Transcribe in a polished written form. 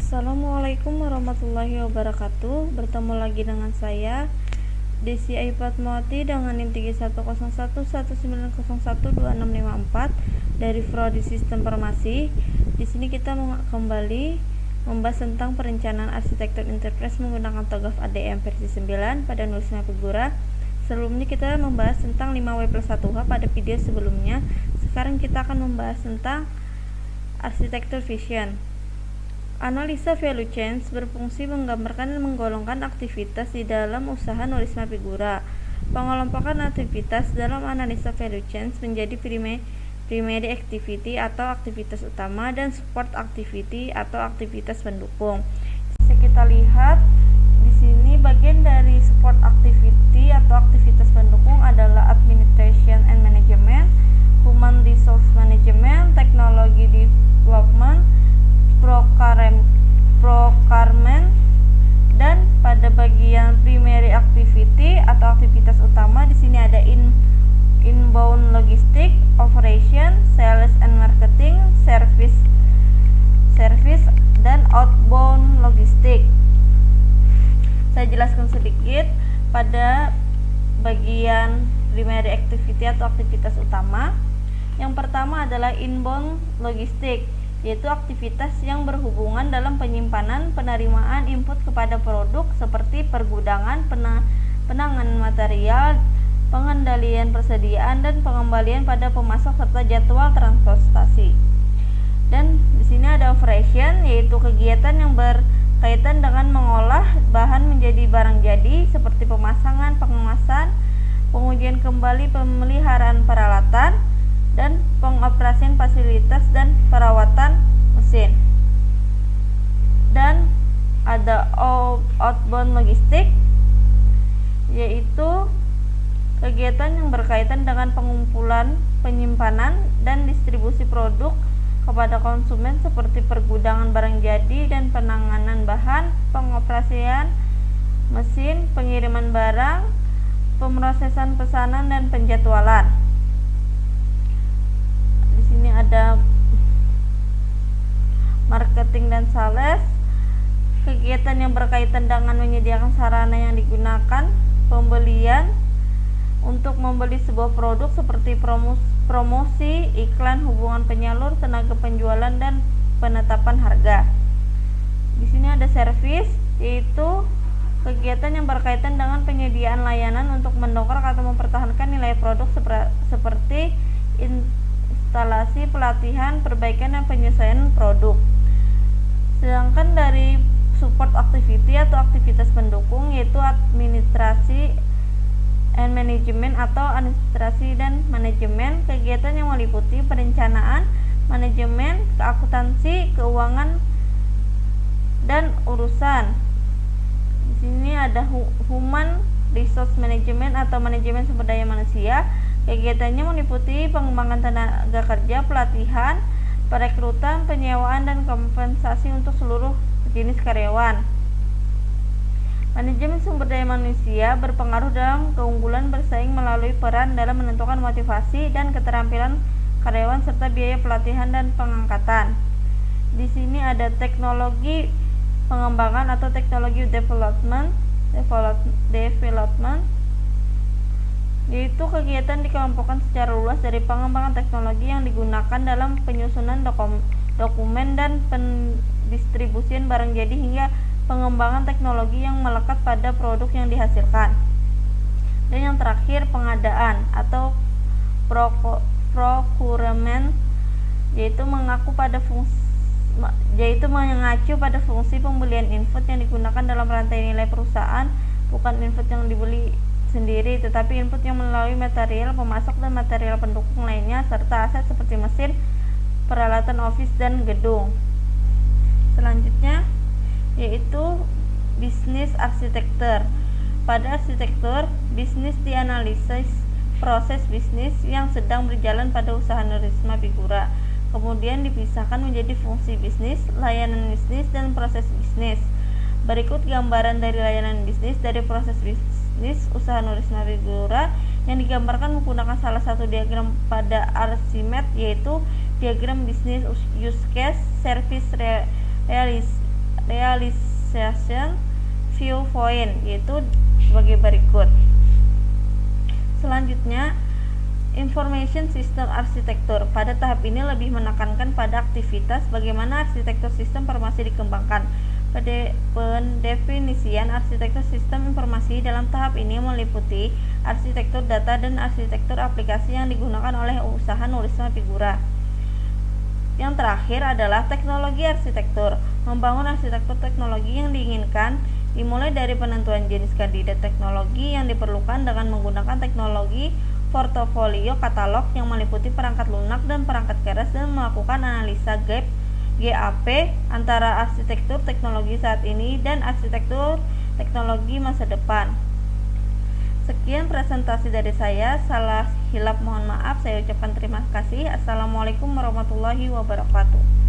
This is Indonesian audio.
Assalamualaikum warahmatullahi wabarakatuh. Bertemu lagi dengan saya Desi Fatmawati dengan NIM 310119012654 dari Prodi Sistem Farmasi. Di sini kita kembali membahas tentang perencanaan arsitektur enterprise menggunakan TOGAF ADM versi 9 pada nulis Mapigura. Sebelumnya kita membahas tentang 5W+1H pada video sebelumnya. Sekarang kita akan membahas tentang arsitektur vision. Analisa value chain berfungsi menggambarkan dan menggolongkan aktivitas di dalam usaha nulis Mapigura. Pengelompokan aktivitas dalam analisa value chain menjadi primary activity atau aktivitas utama dan support activity atau aktivitas pendukung. Bisa kita lihat di sini bagian dari support activity atau aktivitas pendukung adalah administration and management, human resource management, technology development, procurement, dan pada bagian primary activity atau aktivitas utama di sini ada inbound logistic, operation, sales and marketing, service dan outbound logistik. Saya jelaskan sedikit pada bagian primary activity atau aktivitas utama. Yang pertama adalah inbound logistik, yaitu aktivitas yang berhubungan dalam penyimpanan, penerimaan input kepada produk seperti pergudangan, penanganan material, pengendalian persediaan dan pengembalian pada pemasok serta jadwal transportasi. Dan di sini ada operation, yaitu kegiatan yang berkaitan dengan mengolah bahan menjadi barang jadi seperti pemasangan, pengemasan, pengujian kembali, pemeliharaan peralatan, dan pengoperasian fasilitas dan perawatan mesin. Dan ada outbound logistik, yaitu kegiatan yang berkaitan dengan pengumpulan, penyimpanan, dan distribusi produk kepada konsumen seperti pergudangan barang jadi dan penanganan bahan, pengoperasian mesin, pengiriman barang, pemrosesan pesanan, dan penjadwalan. Di sini ada marketing dan sales, kegiatan yang berkaitan dengan menyediakan sarana yang digunakan pembelian untuk membeli sebuah produk seperti promosi, iklan, hubungan penyalur, tenaga penjualan, dan penetapan harga. Di sini ada service, yaitu kegiatan yang berkaitan dengan penyediaan layanan untuk mendongkrak atau mempertahankan nilai produk seperti instalasi, pelatihan, perbaikan, dan penyesuaian produk. Sedangkan dari support activity atau aktivitas pendukung, yaitu administrasi and management atau administrasi dan manajemen, kegiatan yang meliputi perencanaan, manajemen, akuntansi, keuangan, dan urusan. Di sini ada human resource management atau manajemen sumber daya manusia. Kegiatannya meliputi pengembangan tenaga kerja, pelatihan, perekrutan, penyewaan, dan kompensasi untuk seluruh jenis karyawan. Manajemen sumber daya manusia berpengaruh dalam keunggulan bersaing melalui peran dalam menentukan motivasi dan keterampilan karyawan serta biaya pelatihan dan pengangkatan. Di sini ada teknologi pengembangan atau teknologi development, yaitu kegiatan dikelompokkan secara luas dari pengembangan teknologi yang digunakan dalam penyusunan dokumen dan pendistribusian barang jadi hingga pengembangan teknologi yang melekat pada produk yang dihasilkan. Dan yang terakhir pengadaan atau procurement, yaitu mengacu pada fungsi pembelian input yang digunakan dalam rantai nilai perusahaan, bukan input yang dibeli sendiri, tetapi input yang melalui material pemasok dan material pendukung lainnya serta aset seperti mesin, peralatan office, dan gedung. Selanjutnya yaitu bisnis arsitektur. Pada arsitektur bisnis dianalisis proses bisnis yang sedang berjalan pada usaha nulis Mapigura, kemudian dipisahkan menjadi fungsi bisnis, layanan bisnis, dan proses bisnis. Berikut gambaran dari layanan bisnis dari proses bisnis usaha nulis Mapigura yang digambarkan menggunakan salah satu diagram pada Archimedes, yaitu diagram bisnis use case, service realization viewpoint, yaitu sebagai berikut. Selanjutnya, information system architecture. Pada tahap ini lebih menekankan pada aktivitas bagaimana arsitektur sistem informasi dikembangkan. Pada pendefinisian arsitektur sistem informasi dalam tahap ini meliputi arsitektur data dan arsitektur aplikasi yang digunakan oleh usaha nulisma figura. Yang terakhir adalah teknologi arsitektur. Membangun arsitektur teknologi yang diinginkan dimulai dari penentuan jenis kandidat teknologi yang diperlukan dengan menggunakan teknologi portofolio katalog yang meliputi perangkat lunak dan perangkat keras, dan melakukan analisa GAP antara arsitektur teknologi saat ini dan arsitektur teknologi masa depan. Sekian presentasi dari saya. Salah hilap mohon maaf. Saya ucapkan terima kasih. Assalamualaikum warahmatullahi wabarakatuh.